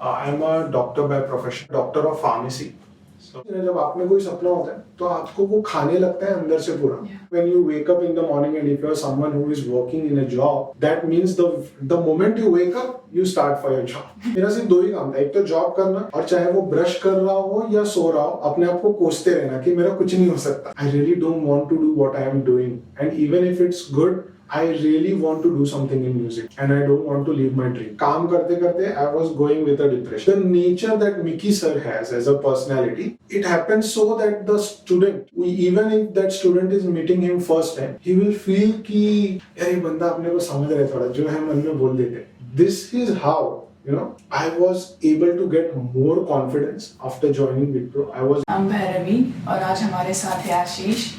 I'm a doctor by profession, doctor of pharmacy. So, जब आप में कोई सपना होता है तो आपको वो खाने लगता है अंदर से पूरा. When you wake up in the morning and if you're someone who is working in a job, that means the moment you wake up, you start for your job. मेरा सिर्फ दो ही काम था, एक तो जॉब करना और चाहे वो ब्रश कर रहा हो या सो रहा हो, अपने आप को कोसते रहना कि मेरा कुछ नहीं हो सकता. I really don't want to do what I am doing, and even if it's good, I really want to do something in music and I don't want to leave my dream. काम करते करते I was going with a depression. The nature that Mickey sir has as a personality, it happens so that the student, even if that student is meeting him first time, he will feel कि यार ये बंदा अपने को समझ रहा है थोड़ा, जो है मन में बोल देते. This is how, you know, I was able to get more confidence after joining Beatpro. I'm Bhairavi और आज हमारे साथ है आशीष.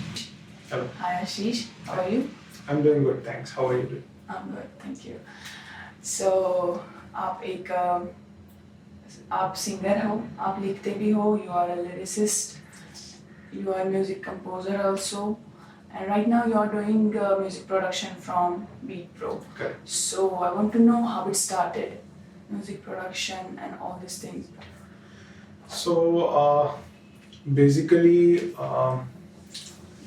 Hello. Hi Ashish, how are you? I'm doing good, thanks. How are you doing? I'm good, thank you. So आप singer हो, आप लिखते भी हो, you are a lyricist, you are a music composer also, and right now you are doing music production from Beatpro. Correct. So I want to know how it started, music production and all these things. So basically,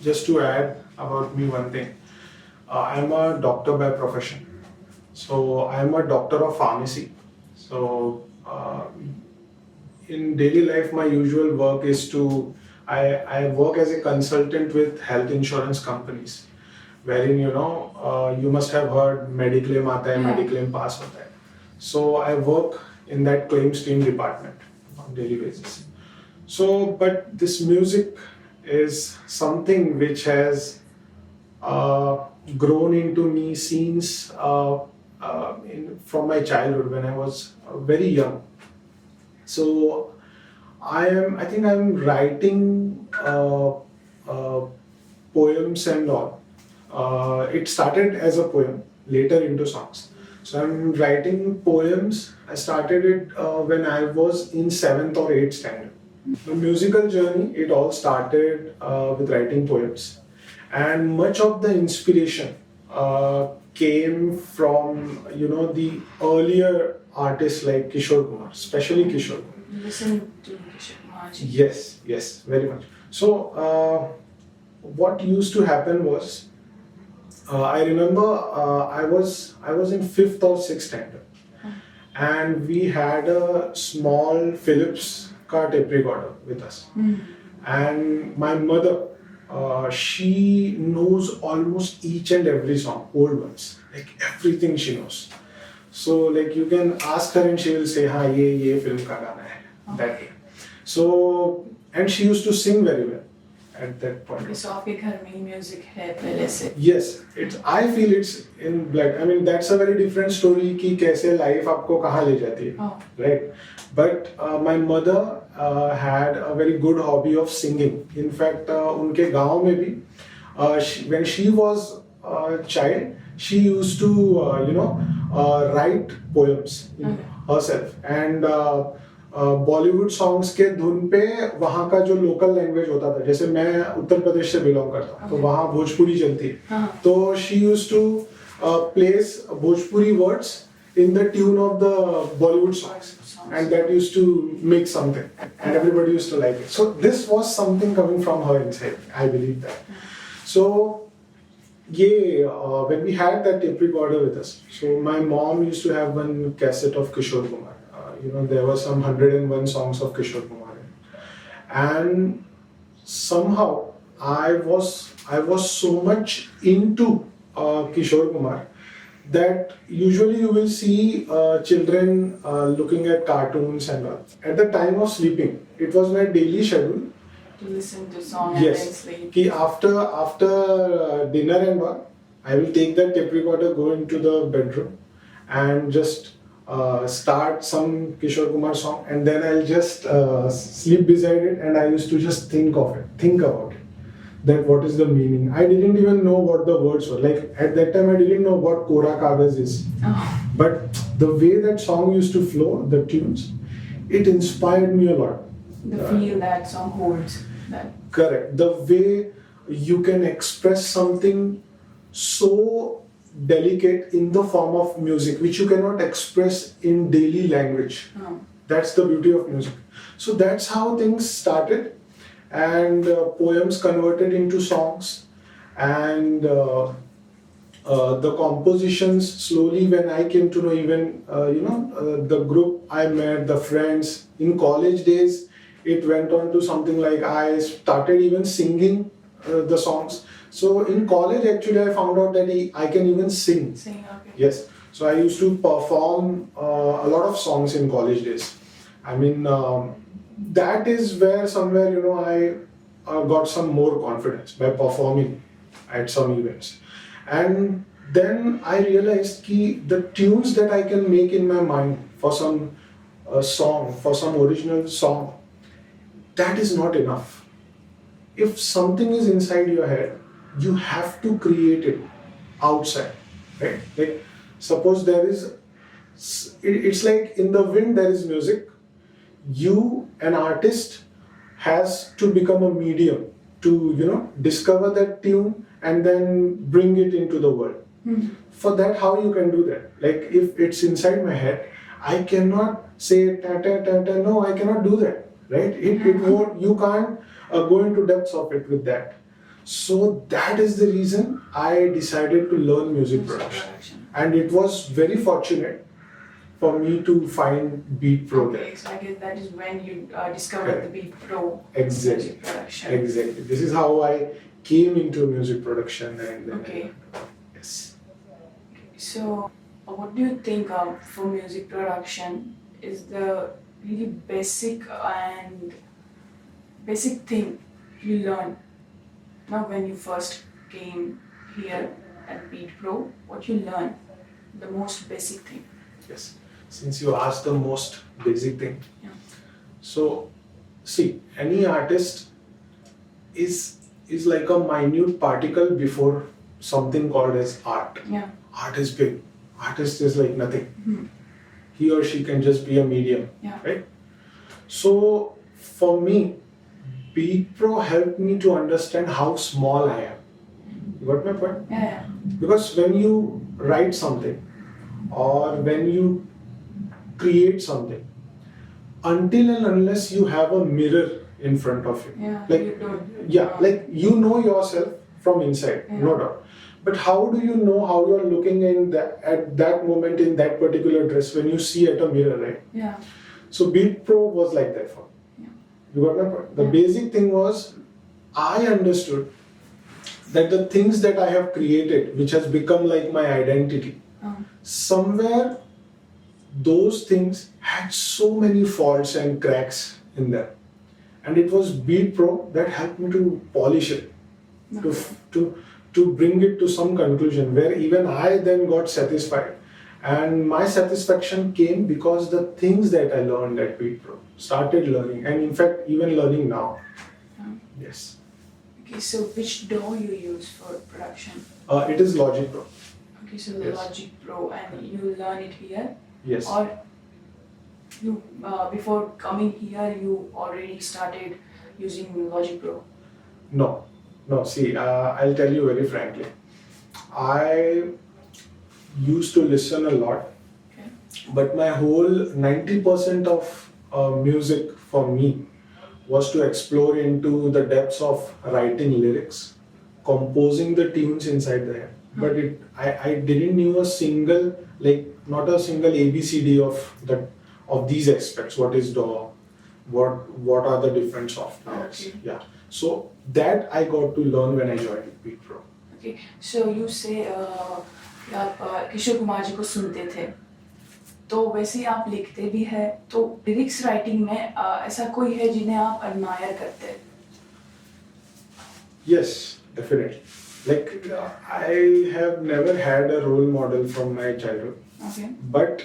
just to add about me one thing. I'm a doctor by profession. So I'm a doctor of pharmacy. So in daily life, my usual work is I work as a consultant with health insurance companies, wherein you must have heard Mediclaim aata hai, Mediclaim pass hota hai. So I work in that claims team department on daily basis. So, but this music is something which has grown into me since from my childhood when I was very young. So I think I'm writing poems and all. It started as a poem, later into songs. So I'm writing poems. I started it when I was in 7th or 8th standard. The musical journey, it all started with writing poems. And much of the inspiration came from, the earlier artists like Kishore Kumar, especially Kishore Kumar. Listen to Kishore Kumar. Yes, very much. So, what used to happen was, I remember I was in 5th or 6th standard, and we had a small Philips car tape recorder with us, and my mother. She knows almost each and every song, old ones, like everything she knows. So like you can ask her and she will say, "हाँ ये film का गाना है," that way. So and she used to sing very well at that point. So आपके घर में music है पहले से? Yes, I feel it's in blood. I mean that's a very different story कि कैसे life आपको कहाँ ले जाती है, right? But my mother had a very good hobby of singing. In fact, उनके गांव में भी, when she was a child, she used to, write poems herself. And Bollywood songs के धुन पे वहाँ का जो local language होता था, जैसे मैं उत्तर प्रदेश से belong करता हूँ, तो वहाँ भोजपुरी चलती है. तो she used to place Bhojpuri words in the tune of the Bollywood songs. And that used to make something, and everybody used to like it. So this was something coming from her inside. I believe that. So, when we had that tape recorder with us, so my mom used to have one cassette of Kishore Kumar. There were some 101 songs of Kishore Kumar, and somehow I was so much into Kishore Kumar that usually you will see children looking at cartoons and all. At the time of sleeping, it was my daily schedule to listen to songs and then sleep. Ki after dinner and all, I will take that tape recorder, go into the bedroom and just start some Kishore Kumar song, and then I'll just sleep beside it, and I used to just think about it. That what is the meaning. I didn't even know what the words were. Like at that time I didn't know what Kora Kagaz is. But the way that song used to flow, the tunes, it inspired me a lot. The feel that song holds. That. Correct. The way you can express something so delicate in the form of music, which you cannot express in daily language. That's the beauty of music. So that's how things started, and poems converted into songs, and the compositions slowly, when I came to know, even the group I met, the friends in college days, it went on to something like I started even singing the songs. So in college, actually, I found out that I can even sing. Sing, okay. Yes. So I used to perform a lot of songs in college days. I mean, that is where somewhere, I got some more confidence by performing at some events. And then I realized the tunes that I can make in my mind for some song, for some original song, that is not enough. If something is inside your head, you have to create it outside, right? Like, suppose there is, it's like in the wind there is music. You, an artist, has to become a medium to discover that tune and then bring it into the world. Mm-hmm. For that, how you can do that? Like, if it's inside my head, I cannot say ta ta ta ta. No, I cannot do that, right? It won't. You can't go into depths of it with that. So that is the reason I decided to learn music production, and it was very fortunate for me to find Beatpro there. Okay, so I guess that is when you discovered the Beatpro Exactly. music production. Exactly. This is how I came into music production, and Okay. Yes. So, what do you think for music production is the really basic thing you learn now when you first came here at Beatpro? What you learn, the most basic thing? Yes. Since you asked the most basic thing, Yeah. so see, any artist is like a minute particle before something called as art. Yeah. Art is big. Artist is like nothing. Mm-hmm. He or she can just be a medium, Yeah. right? So for me, Beatpro helped me to understand how small I am. You got my point? Yeah. Because when you write something or when you create something, until and unless you have a mirror in front of you, Yeah. like You don't. like you know yourself from inside, Yeah. no doubt. But how do you know how you're looking at that moment in that particular dress when you see at a mirror, right? Yeah. So Beatpro was like that for me. Yeah. You got my point? The Yeah. basic thing was I understood that the things that I have created, which has become like my identity, somewhere those things had so many faults and cracks in them. And it was Beatpro that helped me to polish it, to bring it to some conclusion where even I then got satisfied. And my satisfaction came because the things that I learned at Beatpro, started learning, and in fact even learning now. Yes. Okay, so which DAW you use for production? It is Logic Pro. Okay, so the Yes. Logic Pro, and you learn it here? Yes. Or you before coming here you already started using Logic Pro? No. See, I'll tell you very frankly. I used to listen a lot, Okay. but my whole 90% of music for me was to explore into the depths of writing lyrics, composing the tunes inside the head. But I didn't know a single, like not a single ABCD of these aspects. What is DAW? What are the different softwares? Okay. Yeah. So that I got to learn when I joined Beatpro. Okay, so you say कि आप किशोर कुमार जी को सुनते थे, तो वैसे ही आप लिखते भी है, तो लिरिक्स राइटिंग में ऐसा कोई है जिन्हें आप एडमायर करते हैं? Yes, definitely. Like I have never had a role model from my childhood. Okay. But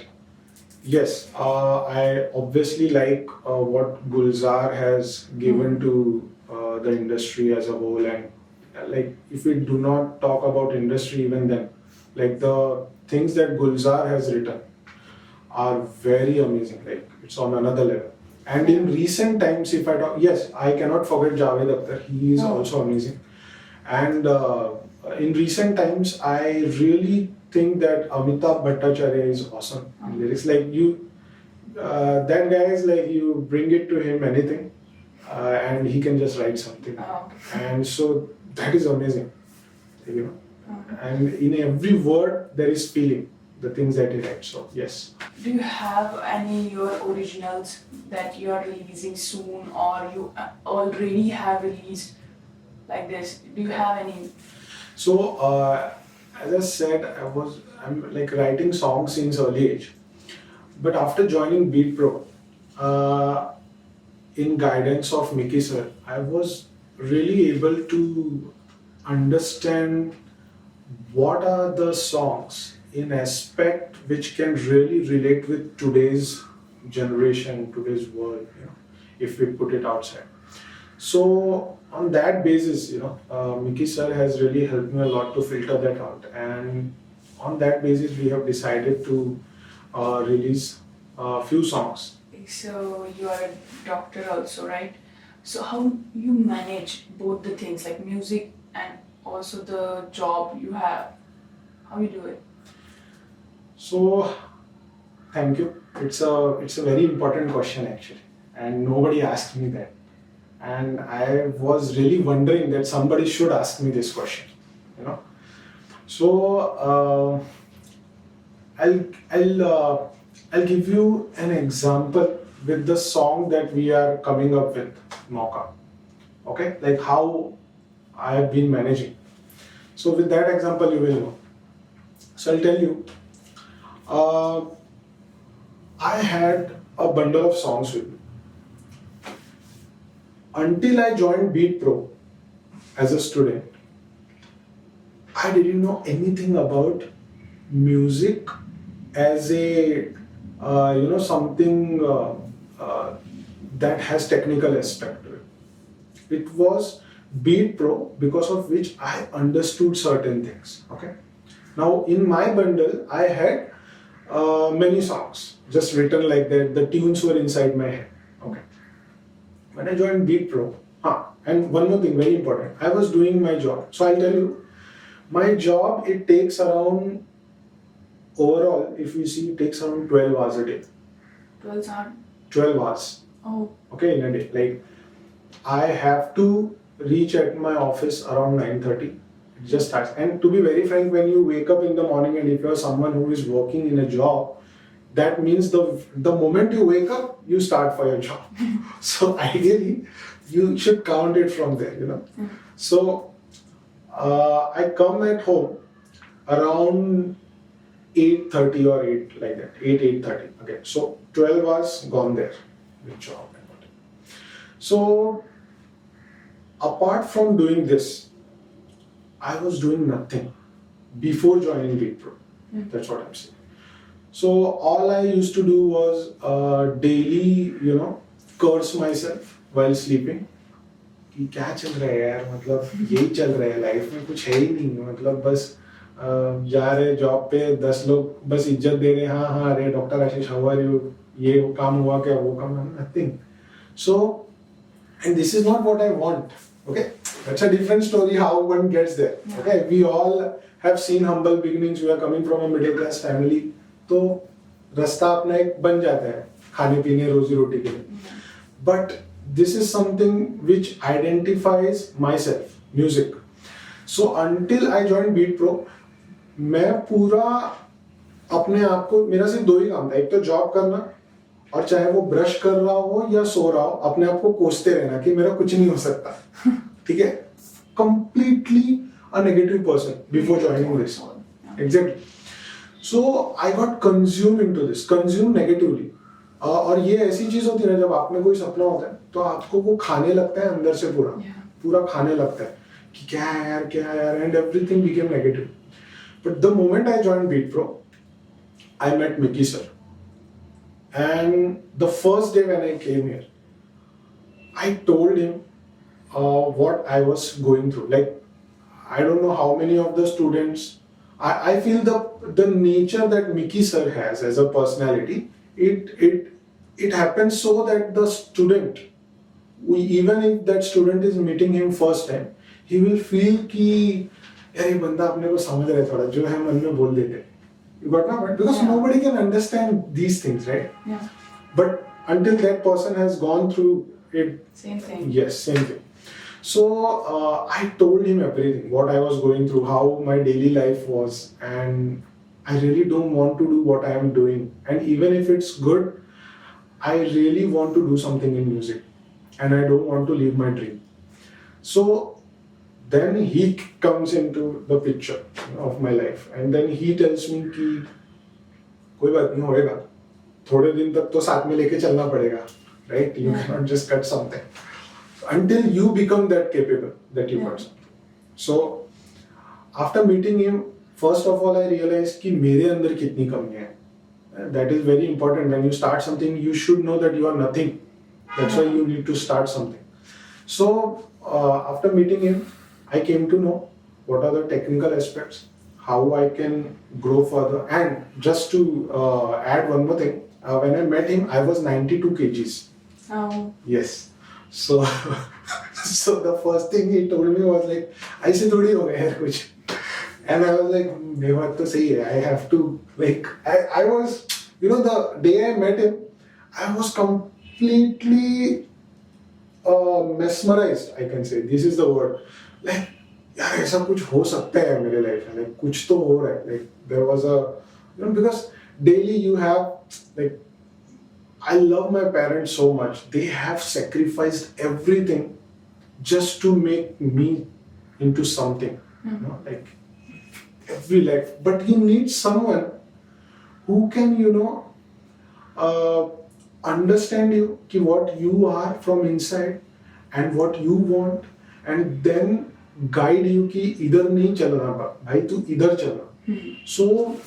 yes, I obviously like what Gulzar has given to the industry as a whole, and like if we do not talk about industry even then, like the things that Gulzar has written are very amazing. Like it's on another level. And in recent times, if I talk, yes, I cannot forget Javed Akhtar. He is also amazing. And in recent times, I really think that Amitabh Bhattacharya is awesome in lyrics. Like that guy is like, you bring it to him anything, and he can just write something. Oh. And so that is amazing, you know. Oh. And in every word there is feeling, the things that he writes. So yes. Do you have any your originals that you are releasing soon, or you already have released like this? Do you have any? So as I said, I'm like writing songs since early age, but after joining Beatpro, in guidance of Mickey sir, I was really able to understand what are the songs in aspect which can really relate with today's generation, today's world, you know, if we put it outside. So on that basis, you know, Mickey sir has really helped me a lot to filter that out, and on that basis we have decided to release a few songs. So you are a doctor also, right? So how you manage both the things like music and also the job you have? How you do it? So thank you. It's a very important question actually, and nobody asked me that. And I was really wondering that somebody should ask me this question, you know. So I'll give you an example with the song that we are coming up with, Mauka. Okay, like how I have been managing. So with that example, you will know. So I'll tell you. I had a bundle of songs with me. Until I joined Beatpro as a student, I didn't know anything about music as a something that has technical aspect to it. It was Beatpro because of which I understood certain things. Okay. Now in my bundle, I had many songs just written like that. The tunes were inside my head. Okay. When I joined Beatpro, and one more thing very important, I was doing my job. So I'll tell you, my job, it takes around, overall, if you see, it takes around 12 hours a day. 12 hours? 12 hours. Oh. Okay, in a day. Like, I have to reach at my office around 9:30. It just starts. And to be very frank, when you wake up in the morning and if you're someone who is working in a job, that means the moment you wake up, you start for your job. So ideally, you should count it from there, you know. Mm. So I come at home around 8:30 or 8 like that, 8:30. Okay, so 12 hours gone there with job and all. So apart from doing this, I was doing nothing before joining Beatpro. That's what I'm saying. So all I used to do was daily, you know, curse myself while sleeping. कि क्या चल रहा है यार, मतलब यही चल रहा है लाइफ में, कुछ है ही नहीं, मतलब बस जा रहे जॉब पे 10 लोग बस इज्जत दे रहे, हाँ हाँ अरे doctor Ashish how are you, ये काम हुआ क्या, वो काम, nothing. So and this is not what I want. Okay, that's a different story how one gets there. Okay, we all have seen humble beginnings. We are coming from a middle class family. तो रास्ता अपना एक बन जाता है खाने पीने रोजी रोटी के लिए. But this is something which identifies myself, music. So until I joined Beatpro, मैं पूरा अपने आप को, मेरा सिर्फ दो ही काम था, एक तो जॉब करना और चाहे वो ब्रश कर रहा हो या सो रहा हो, अपने आप को कोसते रहना कि मेरा कुछ नहीं हो सकता. ठीक है, completely a negative person before joining this. Exactly. So I got consumed into this, consumed negatively. और ये ऐसी चीज होती है ना, जब आप में कोई सपना होता है तो आपको वो खाने लगता है अंदर से पूरा खाने लगता है कि क्या है यार, and everything became negative. But the moment I joined Beatpro, I met Mickey sir. And the first day when I came here, I told him what I was going through. Like, I don't know how many of the students, I feel the nature that Mickey sir has as a personality, it happens so that the student, even if that student is meeting him first time, he will feel कि यार ये बंदा अपने को समझ रहा है थोड़ा, जो है मन में बोल देते. You got my point? Because nobody can understand these things, right? Yeah. But until that person has gone through it, Same thing. yes, same thing. So I told him everything, what I was going through, how my daily life was, and I really don't want to do what I am doing. And even if it's good, I really want to do something in music, and I don't want to leave my dream. So then he comes into the picture of my life, and then he tells me कि कोई बात नहीं होएगा, थोड़े दिन तक तो साथ में लेके चलना पड़ेगा, right? You cannot just cut something until you become that capable that you got something. So after meeting him, first of all I realized कि मेरे अंदर कितनी कमियां हैं. That is very important. When you start something, you should know that you are nothing. That's why you need to start something. So after meeting him, I came to know what are the technical aspects, how I can grow further. And just to add one more thing, when I met him, I was 92 kgs. Oh. Yes. So, so the first thing he told me was like, "ऐसे थोड़ी हो गया यार कुछ." And I was like, "मेरी बात तो सही है. I have to like." I was, the day I met him, I was completely mesmerized. I can say this is the word. Like, यार ऐसा कुछ हो सकता है मेरे लाइफ में. Like कुछ तो हो रहा है. Like there was a, because daily you have like. I love my parents so much. They have sacrificed everything just to make me into something. Like every life. But you need someone who can, understand you, ki what you are from inside and what you want, and then guide you कि इधर नहीं चलना भाई तू इधर चलना. So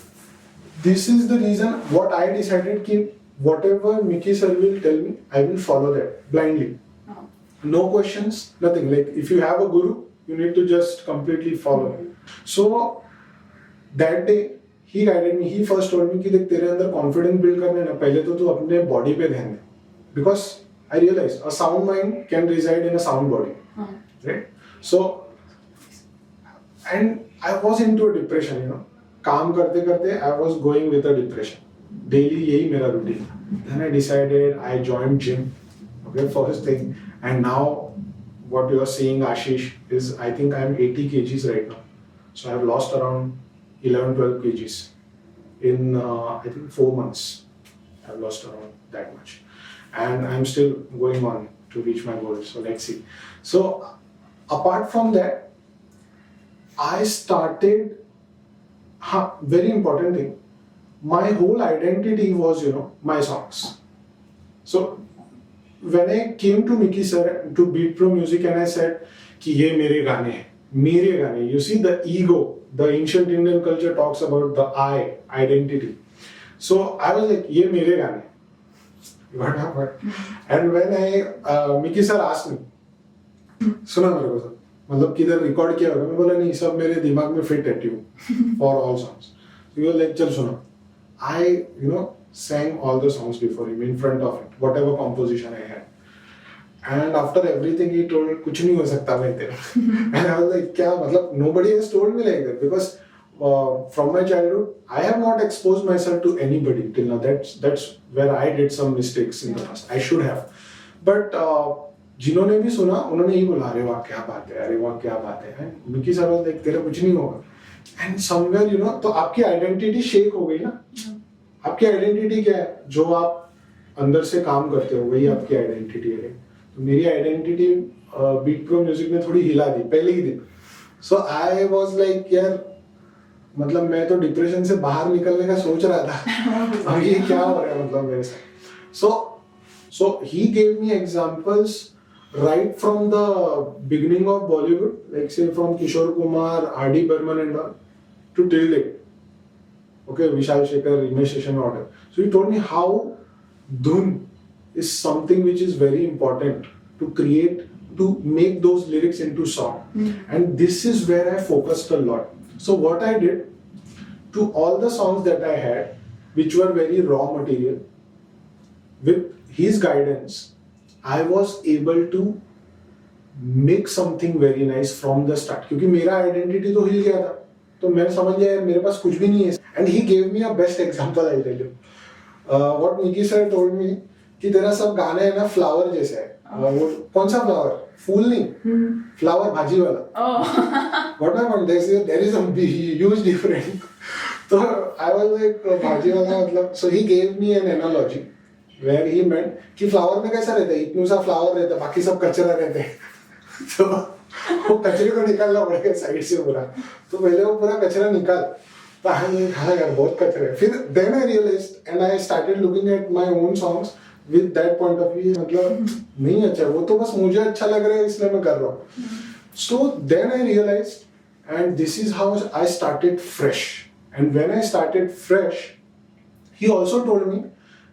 this is the reason what I decided कि whatever Mickey sir will tell me, I will follow that blindly. No questions, nothing. Like if you have a guru, you need to just completely follow him. So that day he guided me. He first told me कि देख तेरे अंदर confidence build करने ना पहले तो तू अपने body पे ध्यान दे. Because I realized a sound mind can reside in a sound body. Right? So and I was into a depression, काम करते करते I was going with a depression. Daily यही मेरा routine. Then I decided I joined gym. Okay, first thing. And now what you are seeing, Ashish, is I think I am 80 kgs right now. So I have lost around 11-12 kgs in I think 4 months. I have lost around that much, and I'm still going on to reach my goal. So let's see. So apart from that, I started. Very important thing. My whole identity was, my songs. So when I came to Mickey sir, to Beatpro Music, and I said कि ये मेरे गाने हैं, मेरे गाने. You see the ego, the ancient Indian culture talks about the I, identity. So I was like, ये मेरे गाने. What? And when Mickey sir asked me, सुना मेरे को सर, मतलब किधर रिकॉर्ड किया होगा? मैं बोला नहीं, सब मेरे दिमाग में फिट है tune for all songs. So he was like, चल सुनो. I, sang all the songs before him in front of it, whatever composition I had. And after everything he told, कुछ नहीं हो सकता मैं तेरा. And I was like, क्या मतलब? Nobody has told me like that, because from my childhood I have not exposed myself to anybody till now. That's where I did some mistakes in the past. I should have. But जिन्होंने भी सुना उन्होंने ही बोला, अरे वाह क्या बात है, अरे वाह क्या बात है. And Mickey sir was like, तेरा कुछ नहीं होगा. And somewhere, तो आपकी आइडेंटिटी शेक हो गई ना. आपकी आइडेंटिटी क्या है? जो आप अंदर से काम करते हो वही आपकी आइडेंटिटी है. तो मेरी आइडेंटिटी बीटप्रो म्यूजिक ने थोड़ी हिला दी पहले ही दिन. सो आई वाज लाइक यार, मतलब मैं तो डिप्रेशन से बाहर निकलने का सोच रहा था. अब ये क्या हो रहा है मतलब मेरे साथ. So he gave me examples right from the beginning of Bollywood, like say from Kishore Kumar, R.D. Burman and all, to till date. Okay, Vishal Shekhar, Himesh Reshammiya. So he told me how dhun is something which is very important to create, to make those lyrics into song. And this is where I focused a lot. So what I did, to all the songs that I had, which were very raw material, with his guidance, I was able to make something very nice from the start. क्योंकि मेरा identity तो हिल गया था, तो मैं समझ गया मेरे पास कुछ भी नहीं है. And he gave me a best example, I'll tell you. What Mickey sir told me कि तेरा सब गाने है ना फ्लावर जैसा है. वो कौन सा फ्लावर? फूल नहीं, फ्लावर भाजी वाला. What my point? There is a huge difference. So I was like भाजी वाला मतलब. So he gave me an analogy where he meant कि फ्लावर में कैसा रहता है, इतना सा फ्लावर रहता है, बाकी सब कचरा रहते हैं. तो वो कचरे को निकालना पड़ेगा साइड से पूरा. तो पहले वो पूरा कचरा निकाल. तो हाँ यार बहुत कचरा है. फिर then I realized and I started looking at my own songs with that point of view. मतलब नहीं अच्छा, वो तो बस मुझे अच्छा लग रहा है इसलिए मैं कर रहा हूँ. So then I realized, and this is how I started fresh. And when I started fresh, he also told me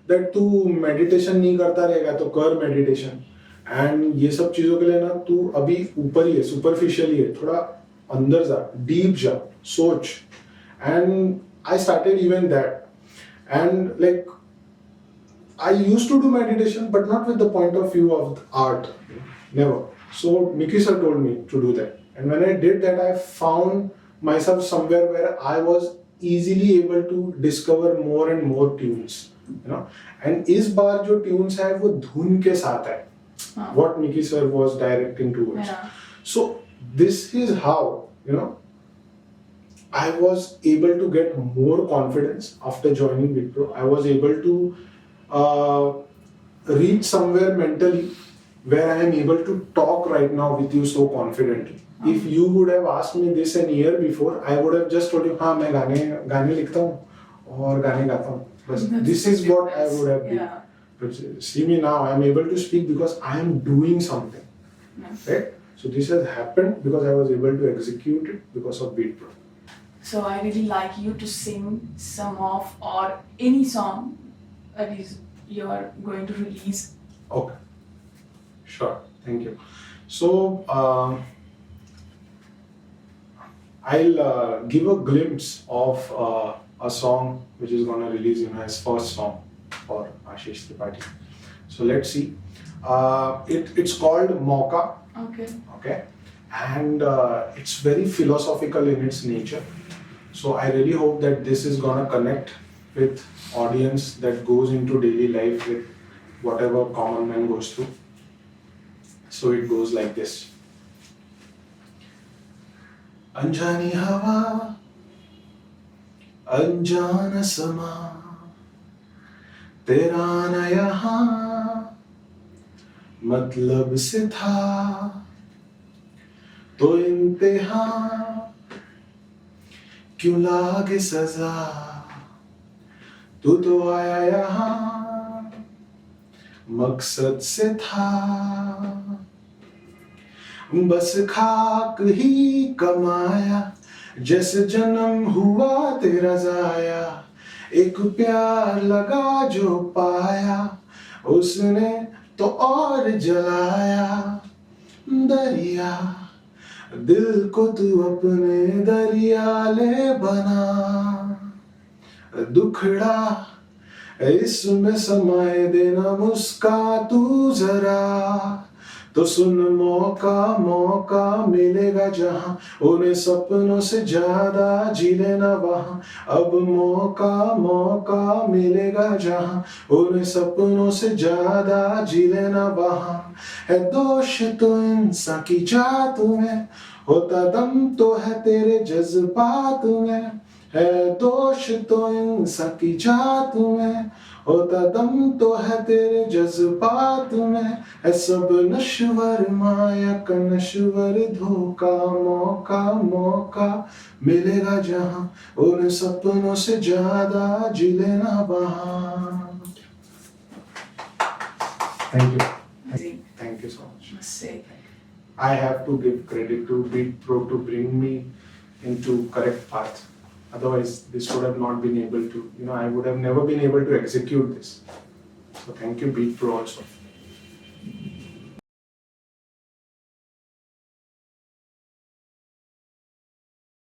that तू meditation नहीं करता रहेगा तो कर meditation. And ये सब चीजों के लिए ना तू अभी ऊपर ही है, superficial ही है, थोड़ा अंदर जा, deep जा, सोच. And I started even that. And like I used to do meditation, but not with the point of view of art. Never. So Mickey sir told me to do that. And when I did that, I found myself somewhere where I was easily able to discover more and more tunes. You know. And इस बार जो tunes है वो धुन के साथ है. What Mickey sir was directing towards. Yeah. So this is how, you know, I was able to get more confidence after joining Beatpro. I was able to reach somewhere mentally where I am able to talk right now with you so confidently. If you would have asked me this a year before, I would have just told you, हाँ मैं गाने लिखता हूँ और गाने गाता हूँ. But this is what I would have been. But see me now, I am able to speak because I am doing something. Right? So this has happened because I was able to execute it because of Beatpro. So I really like you to sing some of or any song that is you are going to release. Okay. Sure. Thank you. So I'll give a glimpse of a song which is going to release, you know, as first song for Ashish Tripathi. So let's see. It's called Mauka. Okay. Okay. And it's very philosophical in its nature. So I really hope that this is gonna connect with audience that goes into daily life with whatever common man goes through. So it goes like this. Anjani hawa, anjana sama, tera na yahan, matlab se tha, to इंतहा क्यों लागे सजा, तू तो आया यहाँ मकसद से था, बस खाक ही कमाया, जैसे जन्म हुआ तेरा जाया, एक प्यार लगा जो पाया, उसने तो और जलाया, दरिया दिल को तू अपने दरिया ले बना, दुखड़ा इसमें समाये देना, मुस्का तू जरा, तो सुन मौका मौका मिलेगा जहां, उन्हें सपनों से ज्यादा जी लेना वहां, अब मौका मौका मिलेगा जहां, उन्हें सपनों से ज्यादा जी लेना वहां, है दोष तो इंसान की जात में, होता दम तो है तेरे जज्बात में, है दोष तो इंसान की जात में, होता दम तो है तेरे जज्बात में, है सब नश्वर माया का नश्वर धोखा, मौका मौका मिलेगा जहां, उन सपनों से ज्यादा जी लेना वहां. Thank you. Thank you so much. Must say. I have to give credit to Beatpro to bring me into correct path. Otherwise, this would have not been able to, I would have never been able to execute this. So thank you, Beatpro also.